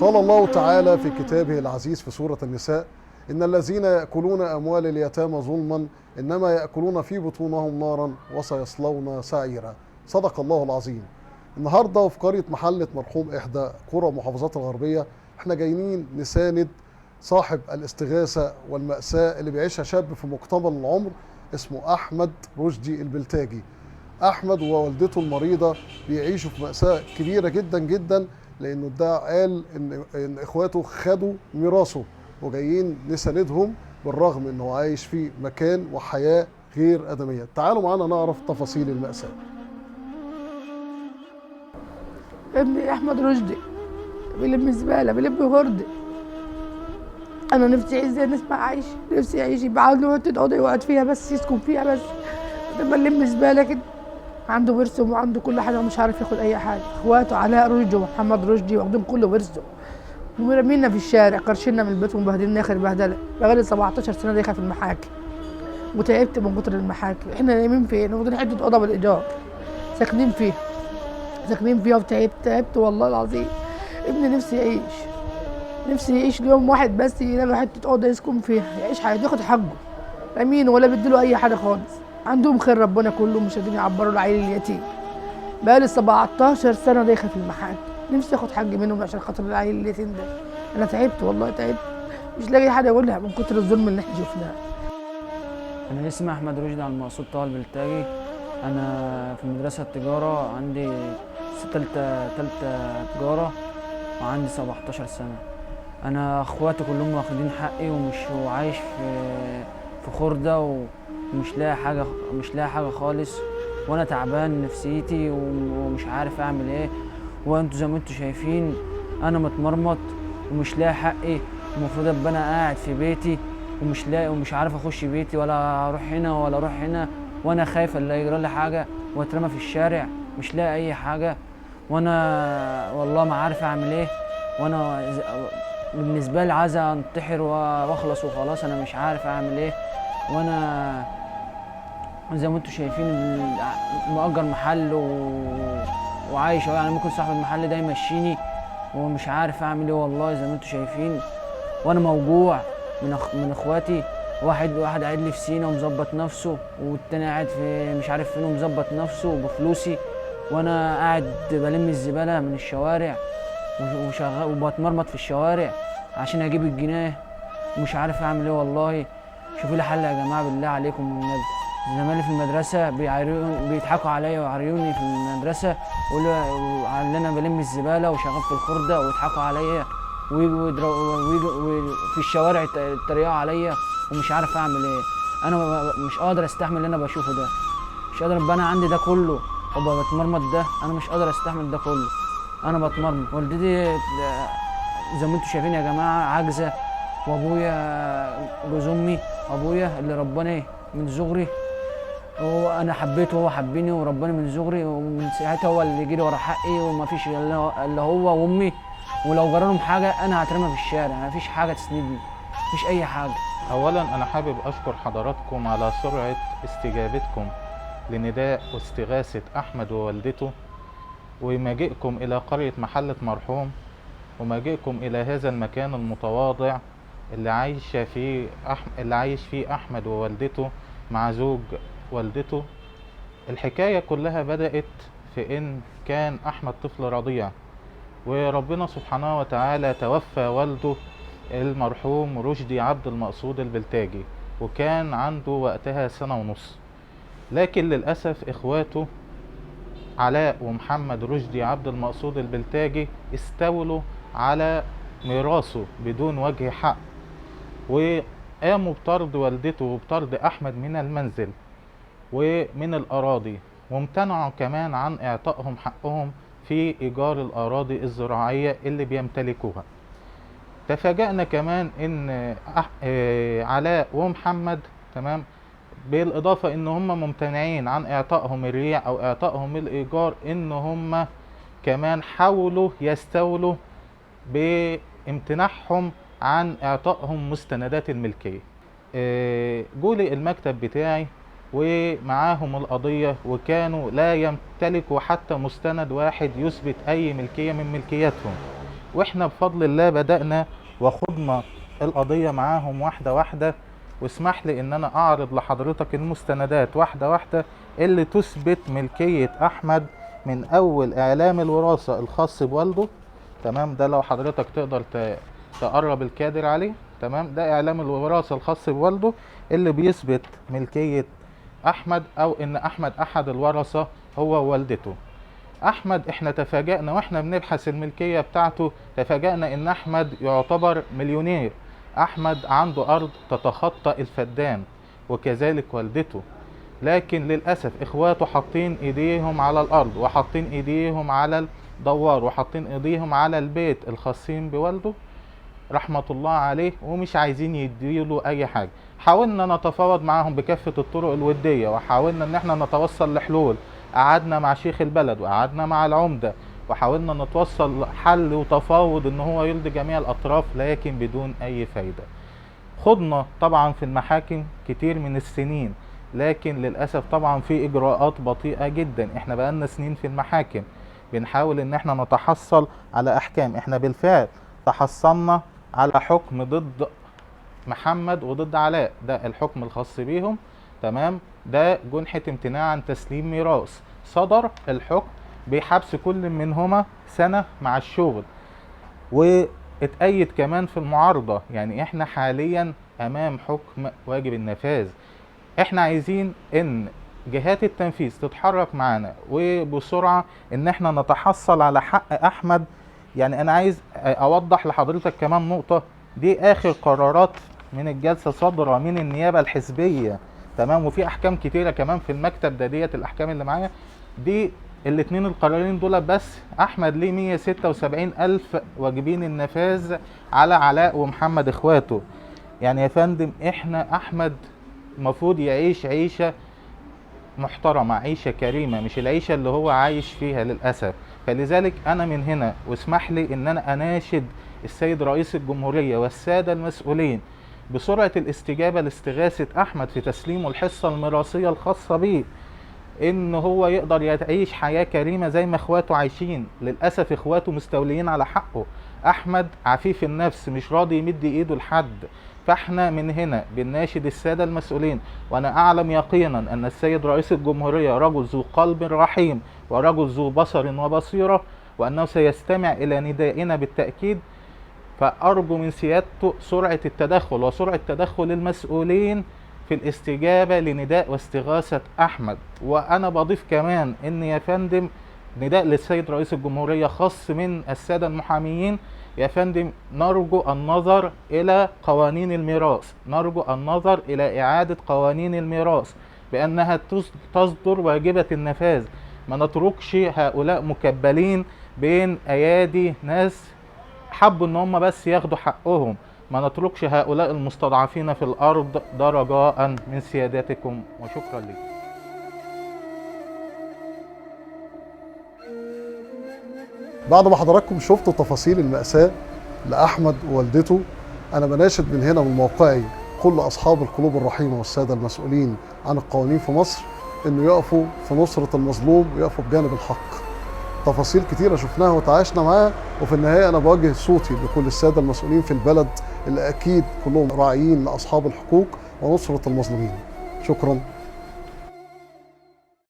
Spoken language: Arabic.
قال الله تعالى في كتابه العزيز في سورة النساء: إن الذين يأكلون أموال اليتامى ظلما إنما يأكلون في بطونهم نارا وسيصلون سعيرا. صدق الله العظيم. النهارده في قرية محلة مرحوم إحدى قرى محافظات الغربية احنا جايين نساند صاحب الاستغاثة والمأساة اللي بيعيشها شاب في مقتبل العمر اسمه أحمد رشدي البلتاجي. أحمد ووالدته المريضة بيعيشوا في مأساة كبيرة جدا جدا، لأنه ده قال إن إخواته خدوا ميراثه وجايين نساندهم بالرغم إنه عايش في مكان وحياة غير آدمية. تعالوا معانا نعرف تفاصيل المأساة. ابني احمد رشدي بيلم زباله، بيلم غرد. انا نفسي يعيش زي الناس ما عايش، نفسي يعيش يبقى عنده حته اوضه يقعد فيها بس، يسكن فيها بس، لما نلم زباله كده. عنده ورث وعنده كل حاجه ومش عارف ياخد اي حاجه. اخواته علاء رشدي ومحمد رشدي واخدين كل ورثه ومرمينا في الشارع، قرشنا من البيت ومبهدلنا اخر بهدله. بقالي 17 سنه داخله في المحاكم وتعبت من كتر المحاكم. احنا نايمين فين؟ واخدين حته اوضه بالايجار ساكنين فيها وتعبت والله العظيم. ابني نفسي يعيش اليوم واحد بس، يلاقي حته اوضه يسكن فيها، يعيش حياته، ياخد حقه. امين ولا بيديله اي حاجه خالص. عندهم خير ربنا كله، مش قادرين يعبروا العيل اليتيم. بقالي 17 سنه دايخه في المحاكم، نفسي اخد حقي منهم عشان خاطر العيل اليتيم ده. انا تعبت والله تعبت، مش لاقي حاجه اقولها من كتر الظلم اللي احنا شفناه. أنا اسمي أحمد رشدي على المقصود طه البلتاجي. أنا في مدرسة التجارة، عندي تالتة تجارة وعندي 17 سنة. أنا أخواتي كلهم واخدين حقي وعايش في خردة ومش لاقي حاجة خالص، وأنا تعبان نفسيتي ومش عارف أعمل إيه. وأنتوا زي ما أنتوا شايفين أنا متمرمط ومش لاقي حقي. المفروض أبقى أنا قاعد في بيتي ومش لاقي ومش عارف اخش بيتي ولا اروح هنا ولا اروح هنا، وانا خايف الا يجرى لي حاجه واترمى في الشارع، مش لاقي اي حاجه، وانا والله ما عارف اعمل ايه. وانا بالنسبه لي عايز انتحر واخلص وخلاص، انا مش عارف اعمل ايه. وانا زي ما انتم شايفين مؤجر محل وعايش يعني، ممكن صاحب المحل ده يمشيني ومش عارف اعمل ايه والله زي ما انتم شايفين. وانا موجوع من اخواتي. واحد قاعد لي في سينا ومظبط نفسه، والتاني قاعد في مش عارف فين ومظبط نفسه بفلوسي، وانا قاعد بلم الزباله من الشوارع وشغال وبتمرمط في الشوارع عشان اجيب الجنيه ومش عارف اعمل ايه والله. شوفوا لي حل يا جماعه بالله عليكم والنبي. زمايلي في المدرسه بيضحكوا عليا ويعريوني في المدرسه ويقولوا على انا بلم الزباله وشغال في الخرده، ويضحكوا عليا ويجوا في الشوارع يتريقوا عليا ومش عارف اعمل ايه. انا مش قادر استحمل اللي انا بشوفه ده، مش قادر ابقى انا عندي ده كله وابقى بتمرمط ده. انا مش قادر استحمل ده كله، انا بتمرمط. والدتي زي ما انتم شايفين يا جماعه عاجزه، وابويا جوز امي، ابويا اللي رباني من صغري، وانا حبيته وهو حبني ورباني من صغري، ومن ساعتها هو اللي يجري ورا حقي ومفيش الا هو وامي. ولو جرالهم حاجه انا هترمى في الشارع، مفيش حاجه تسندني، مفيش اي حاجه. اولا انا حابب اشكر حضراتكم على سرعه استجابتكم لنداء واستغاثه احمد ووالدته، ومجيئكم الى قريه محله مرحوم، ومجيئكم الى هذا المكان المتواضع اللي عايش فيه احمد ووالدته مع زوج والدته. الحكايه كلها بدات في ان كان احمد طفل رضيع، وربنا سبحانه وتعالى توفى والده المرحوم رشدي عبد المقصود البلتاجي، وكان عنده وقتها 1.5 سنة. لكن للأسف إخواته علاء ومحمد رشدي عبد المقصود البلتاجي استولوا على ميراثه بدون وجه حق، وقاموا بطرد والدته وبطرد أحمد من المنزل ومن الأراضي، وامتنعوا كمان عن إعطائهم حقهم في إيجار الأراضي الزراعية اللي بيمتلكوها. تفاجأنا كمان إن علاء ومحمد تمام، بالإضافة إن هم ممتنعين عن إعطائهم الريع أو إعطائهم الإيجار، إن هم كمان حاولوا يستولوا بامتناعهم عن إعطائهم مستندات الملكية. جولي المكتب بتاعي ومعاهم القضية، وكانوا لا يمتلكوا حتى مستند واحد يثبت أي ملكية من ملكياتهم. واحنا بفضل الله بدأنا وخضنا القضية معاهم واحدة واحدة. واسمح لي ان انا اعرض لحضرتك المستندات واحدة واحدة اللي تثبت ملكية احمد من اول اعلام الوراثة الخاص بوالده. تمام، ده لو حضرتك تقدر تقرب الكادر عليه. تمام، ده اعلام الوراثة الخاص بوالده اللي بيثبت ملكية احمد، او ان احمد احد الورثة هو ووالدته. احمد احنا تفاجأنا واحنا بنبحث الملكية بتاعته، تفاجأنا ان احمد يعتبر مليونير. احمد عنده ارض تتخطى الفدان، وكذلك والدته. لكن للأسف اخواته حاطين ايديهم على الارض، وحاطين ايديهم على الدوار، وحاطين ايديهم على البيت الخاصين بوالده رحمة الله عليه، ومش عايزين يديله اي حاجة. حاولنا نتفاوض معاهم بكافة الطرق الودية، وحاولنا ان احنا نتوصل لحلول. قعدنا مع شيخ البلد، وقعدنا مع العمدة، وحاولنا نتوصل حل وتفاوض ان هو يرضي جميع الاطراف، لكن بدون اي فايدة. خضنا طبعا في المحاكم كتير من السنين، لكن للأسف طبعا في اجراءات بطيئة جدا. احنا بقالنا سنين في المحاكم بنحاول ان احنا نتحصل على احكام. احنا بالفعل تحصلنا على حكم ضد محمد وضد علاء، ده الحكم الخاص بيهم. تمام، ده جنحة امتناع عن تسليم ميراث. صدر الحكم بحبس كل منهما سنة مع الشغل، واتأيد كمان في المعارضة. يعني احنا حاليا امام حكم واجب النفاذ. احنا عايزين ان جهات التنفيذ تتحرك معانا وبسرعة ان احنا نتحصل على حق احمد. يعني انا عايز اوضح لحضرتك كمان نقطة، دي اخر قرارات من الجلسة صادرة من النيابة الحزبية. تمام، وفي احكام كتيرة كمان في المكتب ده، ديت الاحكام اللي معايا دي. الاتنين القرارين دول بس احمد ليه 176,000 واجبين النفاذ على علاء ومحمد اخواته. يعني يا فندم احنا احمد المفروض يعيش عيشة محترمة، عيشة كريمة، مش العيشة اللي هو عايش فيها للأسف. فلذلك أنا من هنا واسمح لي إن أنا أناشد السيد رئيس الجمهورية والسادة المسؤولين بسرعة الاستجابة لاستغاثة أحمد في تسليمه الحصة الميراثية الخاصة بيه، إن هو يقدر يعيش حياة كريمة زي ما إخواته عايشين. للأسف إخواته مستوليين على حقه. أحمد عفيف النفس، مش راضي يمد إيده لحد. فاحنا من هنا بنناشد السادة المسؤولين، وانا اعلم يقينا ان السيد رئيس الجمهورية رجل ذو قلب رحيم ورجل ذو بصر وبصيرة، وانه سيستمع الى ندائنا بالتأكيد. فارجو من سيادته سرعة التدخل وسرعة تدخل المسؤولين في الاستجابة لنداء واستغاثة احمد. وانا بضيف كمان ان يا فندم نداء للسيد رئيس الجمهورية خاص من السادة المحاميين. يا فندم نرجو النظر إلى قوانين الميراث، نرجو النظر إلى إعادة قوانين الميراث بأنها تصدر واجبة النفاذ. ما نتركش هؤلاء مكبلين بين أيادي ناس حبوا إن هم بس ياخدوا حقهم. ما نتركش هؤلاء المستضعفين في الأرض. ده رجاء من سيادتكم، وشكرا لكم. بعد ما حضراتكم شفتوا تفاصيل المأساة لأحمد ووالدته، أنا بناشد من هنا من موقعي كل أصحاب القلوب الرحيمة والسادة المسؤولين عن القوانين في مصر إنه يقفوا في نصرة المظلوم ويقفوا بجانب الحق. تفاصيل كتيرة شفناها وتعايشنا معاها، وفي النهاية أنا بوجه صوتي لكل السادة المسؤولين في البلد اللي أكيد كلهم راعيين لأصحاب الحقوق ونصرة المظلومين. شكرا.